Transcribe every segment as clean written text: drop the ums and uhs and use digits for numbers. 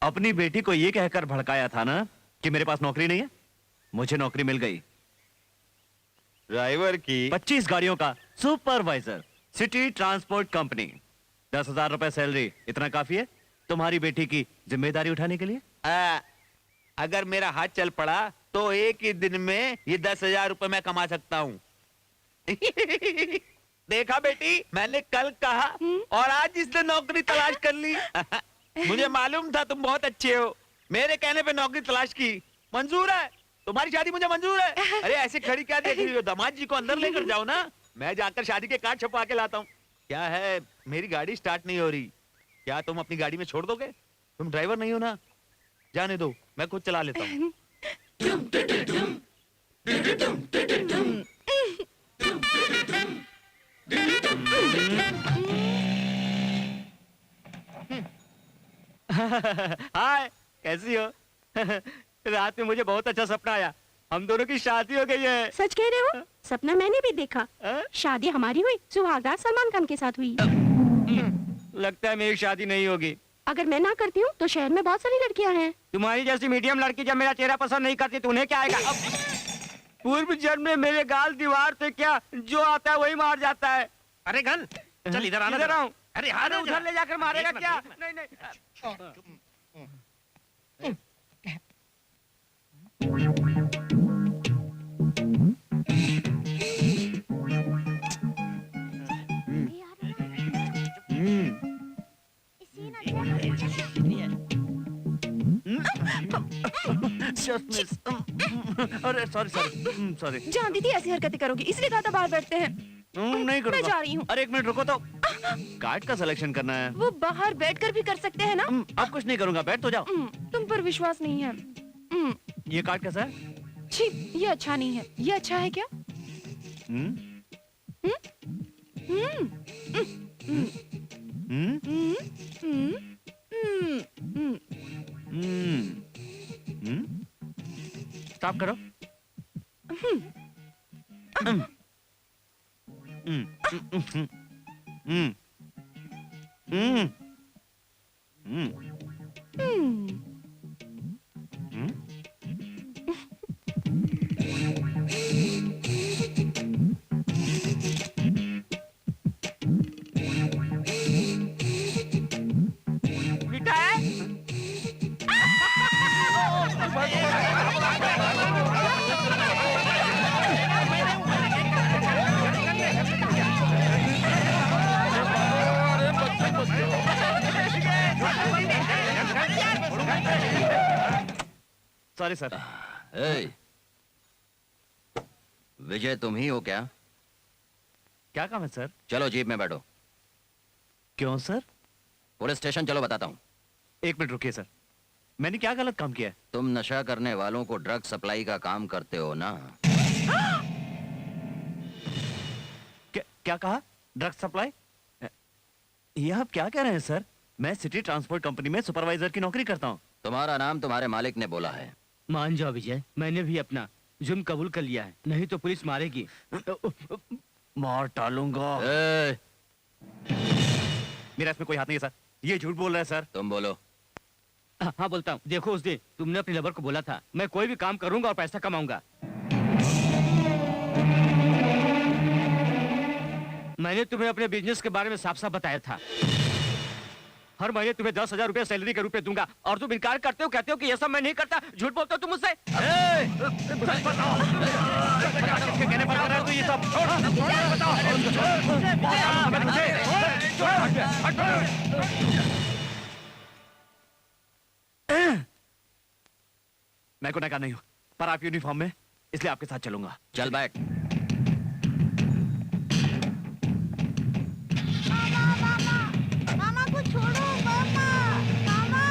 अपनी बेटी को ये कहकर भड़काया था ना कि मेरे पास नौकरी नहीं है। मुझे नौकरी मिल गई, ड्राइवर की 25 गाड़ियों का सुपरवाइजर, सिटी ट्रांसपोर्ट कंपनी। 10,000 रुपए सैलरी, इतना काफी है तुम्हारी बेटी की जिम्मेदारी उठाने के लिए? अगर मेरा हाथ चल पड़ा तो एक ही दिन में ये 10,000 रुपए मैं कमा सकता हूँ। देखा बेटी, मैंने कल कहा और आज इसने नौकरी तलाश कर ली। मुझे मालूम था तुम बहुत अच्छे हो, मेरे कहने पे नौकरी तलाश की। मंजूर है, तुम्हारी शादी मुझे मंजूर है। अरे ऐसे खड़ी क्या देख रही हो, दामाद जी को अंदर लेकर जाओ ना, मैं जाकर शादी के कार्ड छपवा के लाता हूँ। क्या है, मेरी गाड़ी स्टार्ट नहीं हो रही, क्या तुम अपनी गाड़ी में छोड़ दोगे? तुम ड्राइवर नहीं हो ना, जाने दो, मैं खुद चला लेता हूँ। हाय, कैसी हो? रात में मुझे बहुत अच्छा सपना आया, हम दोनों की शादी हो गई है। सच कह रहे हो? सपना मैंने भी देखा। शादी हमारी हुई, सुहागरात सलमान खान के साथ हुई। लगता है मेरी शादी नहीं होगी। अगर मैं ना करती हूँ तो शहर में बहुत सारी लड़कियाँ हैं। तुम्हारी जैसी मीडियम लड़की जब मेरा चेहरा पसंद नहीं करती तो उन्हें क्या आएगा? पूर्व जन्म में मेरे गाल दीवार थे क्या, जो आता है वही मार जाता है। अरे गन, चल इधर आना। इधर आऊं? अरे अरे उधर ले जाकर मारेगा क्या? एक मिनट। नहीं। अरे सॉरी सॉरी सॉरी। जानती थी ऐसी हरकतें करोगी, इसलिए कहा था बाहर बैठते हैं। नहीं करूँगा। मैं जा रही हूँ। अरे एक मिनट रुको तो, कार्ड का सिलेक्शन करना है। वो बाहर बैठकर भी कर सकते हैं ना? अब कुछ नहीं करूँगा, बैठ तो जाओ। तुम पर विश्वास नहीं है। ये कार्ड कैसा है? छी, ये अच्छा नहीं है। ये अच्छा है क्या? स्टॉप करो। Sorry sir. विजय तुम ही हो क्या? क्या काम है सर? चलो जीप में बैठो। क्यों सर? पुलिस स्टेशन चलो, बताता हूँ। एक मिनट रुकिए सर, मैंने क्या गलत काम किया है? तुम नशा करने वालों को ड्रग सप्लाई का काम करते हो ना? क्या कहा? Drug supply? ये आप क्या कह रहे हैं सर? मैं सिटी ट्रांसपोर्ट कंपनी में सुपरवाइजर की नौकरी करता हूँ। तुम्हारा नाम तुम्हारे मालिक ने बोला है। मान जाओ विजय, मैंने भी अपना जुर्म कबूल कर लिया है, नहीं तो पुलिस मारेगी। मार डालूंगा। मेरा इसमें कोई हाथ नहीं है सर, ये झूठ बोल रहा है सर। तुम बोलो। हाँ बोलता हूँ। देखो उस दिन तुमने अपनी लवर को बोला था मैं कोई भी काम करूंगा और पैसा कमाऊंगा। मैंने तुम्हें अपने बिजनेस के बारे में साफ साफ बताया था। हर महीने तुम्हें 10,000 रुपए सैलरी के रूप में दूंगा और तुम इनकार करते हो, कहते हो कि ये सब मैं नहीं करता। झूठ बोलते हो तुम मुझसे। कहने पर कर रहा है तू ये सब? मैं गुनहगार नहीं हूँ, पर आप यूनिफॉर्म में, इसलिए आपके साथ चलूंगा। चल बैठ। मामा को छोड़ो, मामा, मामा।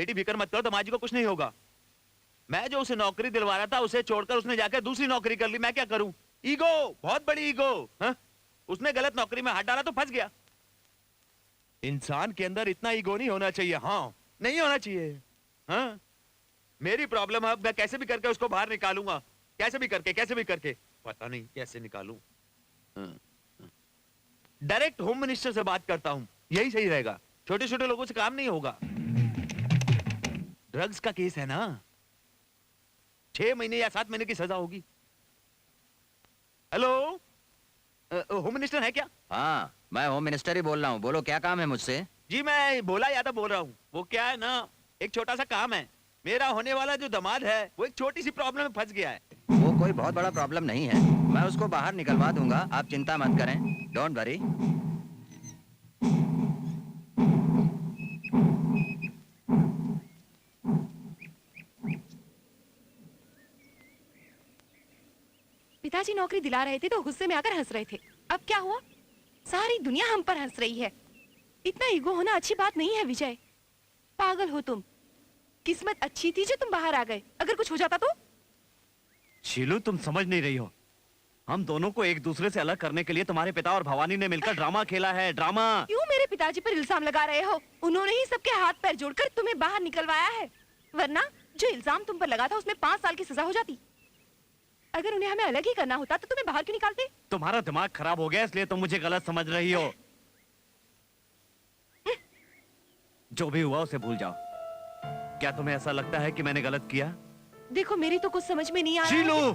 बेटी फिक्र मत करो, दमाजी को कुछ नहीं होगा। मैं जो उसे नौकरी दिलवा रहा था उसे छोड़कर उसने जाकर दूसरी नौकरी कर ली। मैं क्या करूं? ईगो, बहुत बड़ी ईगो। हाँ? उसने गलत नौकरी में हाथ डाला तो फंस गया। इंसान के अंदर इतना ईगो नहीं होना चाहिए। हाँ, नहीं होना चाहिए। हाँ? मेरी प्रॉब्लम है, मैं कैसे भी करके उसको बाहर निकालूंगा। कैसे भी करके पता नहीं कैसे निकालूं। डायरेक्ट होम मिनिस्टर से बात करता हूं, यही सही रहेगा। छोटे छोटे लोगों से काम नहीं होगा। ड्रग्स का केस है ना, 6 महीने या 7 महीने की सजा होगी। हेलो, होम मिनिस्टर है क्या? हाँ, मैं होम मिनिस्टर ही बोल रहा हूँ। बोलो क्या काम है मुझसे? जी मैं भोला यादव बोल रहा हूँ। वो क्या है ना, एक छोटा सा काम है। मेरा होने वाला जो दामाद है वो एक छोटी सी प्रॉब्लम में फंस गया है। वो कोई बहुत बड़ा प्रॉब्लम नहीं है, मैं उसको बाहर निकलवा दूंगा, आप चिंता मत करें। Don't worry. पिताजी नौकरी दिला रहे थे तो गुस्से में आकर हंस रहे थे। अब क्या हुआ? सारी दुनिया हम पर हंस रही है। इतना ईगो होना अच्छी बात नहीं है विजय। पागल हो तुम। किस्मत अच्छी थी जो तुम बाहर आ गए, अगर कुछ हो जाता तो? शीलू, तुम समझ नहीं रही हो। हम दोनों को एक दूसरे से अलग करने के लिए तुम्हारे पिता और भवानी ने मिलकर ड्रामा खेला है। ड्रामा। क्यों मेरे पिताजी पर इल्जाम लगा रहे हो? उन्होंने ही सबके हाथ पैर जोड़कर तुम्हें बाहर निकलवाया है, वरना जो इल्जाम तुम पर लगा था उसमें 5 साल की सजा हो जाती। अगर उन्हें हमें अलग ही करना होता तो तुम्हें बाहर क्यों निकालते? तुम्हारा दिमाग खराब हो गया इसलिए तुम मुझे गलत समझ रही हो। जो भी हुआ उसे भूल जाओ। क्या तुम्हें ऐसा लगता है कि मैंने गलत किया? देखो मेरी तो कुछ समझ में नहीं आ रहा शीलू, है।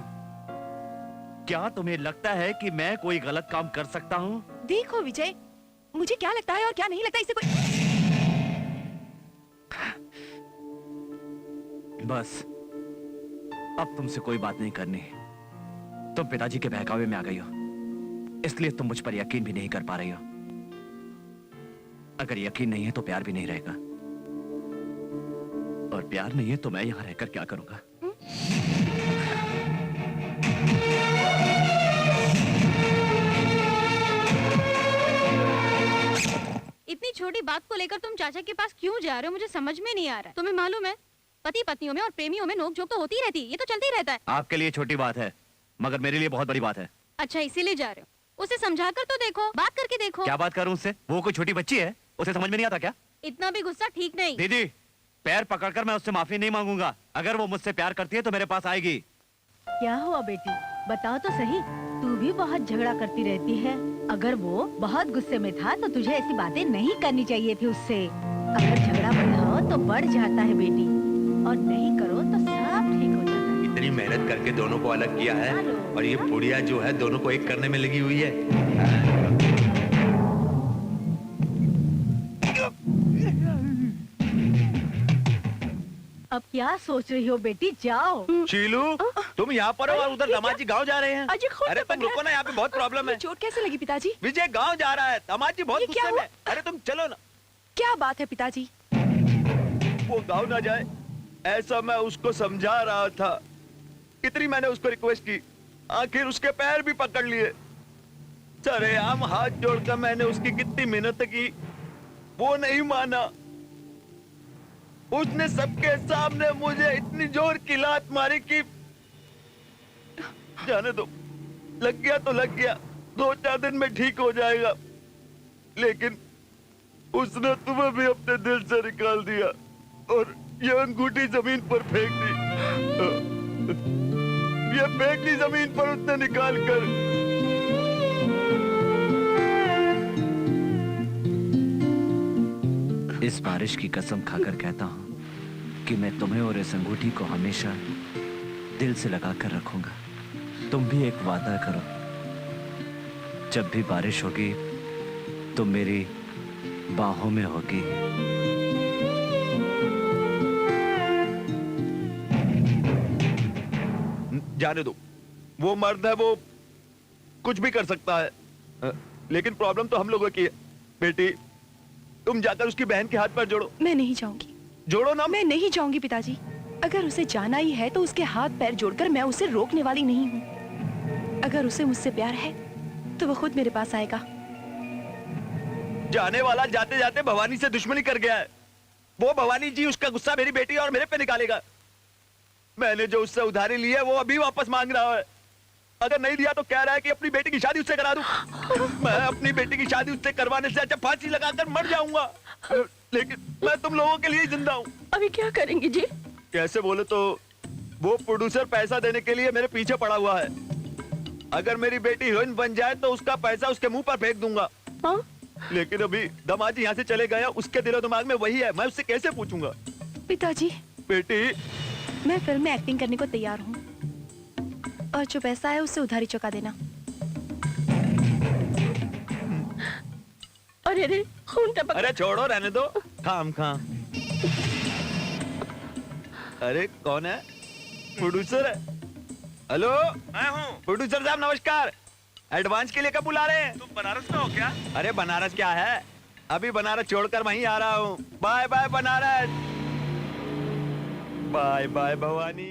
क्या तुम्हें लगता है कि मैं कोई गलत काम कर सकता हूँ? देखो विजय, मुझे क्या लगता है और क्या नहीं लगता इसे कोई। बस अब तुमसे कोई बात नहीं करनी। तुम पिताजी के बहकावे में आ गई हो, इसलिए तुम मुझ पर यकीन भी नहीं कर पा रही हो। अगर यकीन नहीं है तो प्यार भी नहीं रहेगा, और प्यार नहीं है तो मैं यहां रहकर क्या करूंगा? इतनी छोटी बात को लेकर तुम चाचा के पास क्यों जा रहे हो? मुझे समझ में नहीं आ रहा है। तुम्हें मालूम है पति पत्नियों में और प्रेमियों में नोकझोंक तो होती ही रहती है, ये तो चलते ही रहता है। आपके लिए छोटी बात है मगर मेरे लिए बहुत बड़ी बात है। अच्छा इसीलिए जा रहे हो? उसे समझा कर तो देखो, बात करके देखो। क्या बात करूं उससे? वो कोई छोटी बच्ची है, उसे समझ में नहीं आता क्या? इतना भी गुस्सा ठीक नहीं। दीदी, पैर पकड़कर मैं उससे माफी नहीं मांगूंगा। अगर वो मुझसे प्यार करती है तो मेरे पास आएगी। क्या हुआ बेटी, बताओ तो सही। तू भी बहुत झगड़ा करती रहती है। अगर वो बहुत गुस्से में था तो तुझे ऐसी बातें नहीं करनी चाहिए थी उससे। अगर झगड़ा बढ़ाओ तो बढ़ जाता है बेटी, और नहीं करो तो सब ठीक हो जाता है। इतनी मेहनत करके दोनों को अलग किया है और ये बुढ़िया जो है दोनों को एक करने में लगी हुई है। अब क्या सोच रही हो बेटी, जाओ। शीलू, तुम यहाँ पर हो और उधर दामाजी गांव जा रहे हैं। अरे तुम रुको ना, यहाँ पे बहुत प्रॉब्लम है। चोट कैसे लगी पिताजी? विजय गांव जा रहा है, दामाजी बहुत ये क्या गुस्से में हुआ? है। अरे तुम चलो ना। क्या बात है पिताजी? वो गांव ना जाए ऐसा मैं उसको समझा रहा था। कितनी मैंने उसको रिक्वेस्ट की, आखिर उसके पैर भी पकड़ लिए। सरेआम हाथ जोड़कर मैंने उसकी कितनी मेहनत की, वो नहीं माना। उसने सबके सामने मुझे इतनी जोर की लात मारी कि जाने दो, लग गया तो लग गया, 2-4 दिन में ठीक हो जाएगा। लेकिन उसने तुम्हें भी अपने दिल से निकाल दिया और ये अंगूठी जमीन पर फेंक दी। ये फेंक दी जमीन पर उसने निकाल कर। इस बारिश की कसम खाकर कहता हूं कि मैं तुम्हें और इस अंगूठी को हमेशा दिल से लगा कर रखूंगा। तुम भी एक वादा करो, जब भी बारिश होगी तुम मेरी बाहों में होगी। जाने दो, वो मर्द है, वो कुछ भी कर सकता है। लेकिन प्रॉब्लम तो हम लोगों की है। बेटी, तुम जाकर उसकी बहन के हाथ पर जोड़ो। मैं नहीं जाऊंगी। जोड़ो ना। मैं नहीं जाऊंगी पिताजी। अगर उसे जाना ही है तो उसके हाथ पैर जोड़कर मैं उसे रोकने वाली नहीं हूँ। अगर उसे मुझसे प्यार है तो वो खुद मेरे पास आएगा। जाने वाला जाते जाते भवानी से दुश्मनी कर गया है। वो भवानी जी उसका गुस्सा मेरी बेटी और मेरे पे निकालेगा। मैंने जो उससे उधारी ली है वो अभी वापस मांग रहा है। अगर नहीं दिया तो कह रहा है कि अपनी बेटी की शादी उससे करा दूं। मैं अपनी बेटी की शादी उससे करवाने से अच्छा फांसी लगाकर मर जाऊंगा, लेकिन मैं तुम लोगों के लिए ही जिंदा हूँ। अभी क्या करेंगे जी? कैसे बोले तो वो प्रोड्यूसर पैसा देने के लिए मेरे पीछे पड़ा हुआ है। अगर मेरी बेटी हीरोइन बन जाए तो उसका पैसा उसके मुंह पर फेंक दूंगा। हाँ? लेकिन अभी दामाजी यहाँ से चले गए, उसके दिलो दिमाग में वही है, मैं उससे कैसे पूछूंगा? पिताजी, बेटी, मैं फिल्म में एक्टिंग करने को तैयार हूँ और जो पैसा है उससे उधारी चुका देना। अरे अरे खून टपक। अरे छोड़ो, रहने दो, खाम खाम। अरे कौन है? प्रोड्यूसर है। हेलो, मैं हूँ। प्रोड्यूसर साहब नमस्कार। एडवांस के लिए कब बुला रहे हैं? तुम बनारस में हो क्या? अरे बनारस क्या है, अभी बनारस छोड़कर वहीं आ रहा हूँ। Bye bye Banaras, bye bye Bhavani.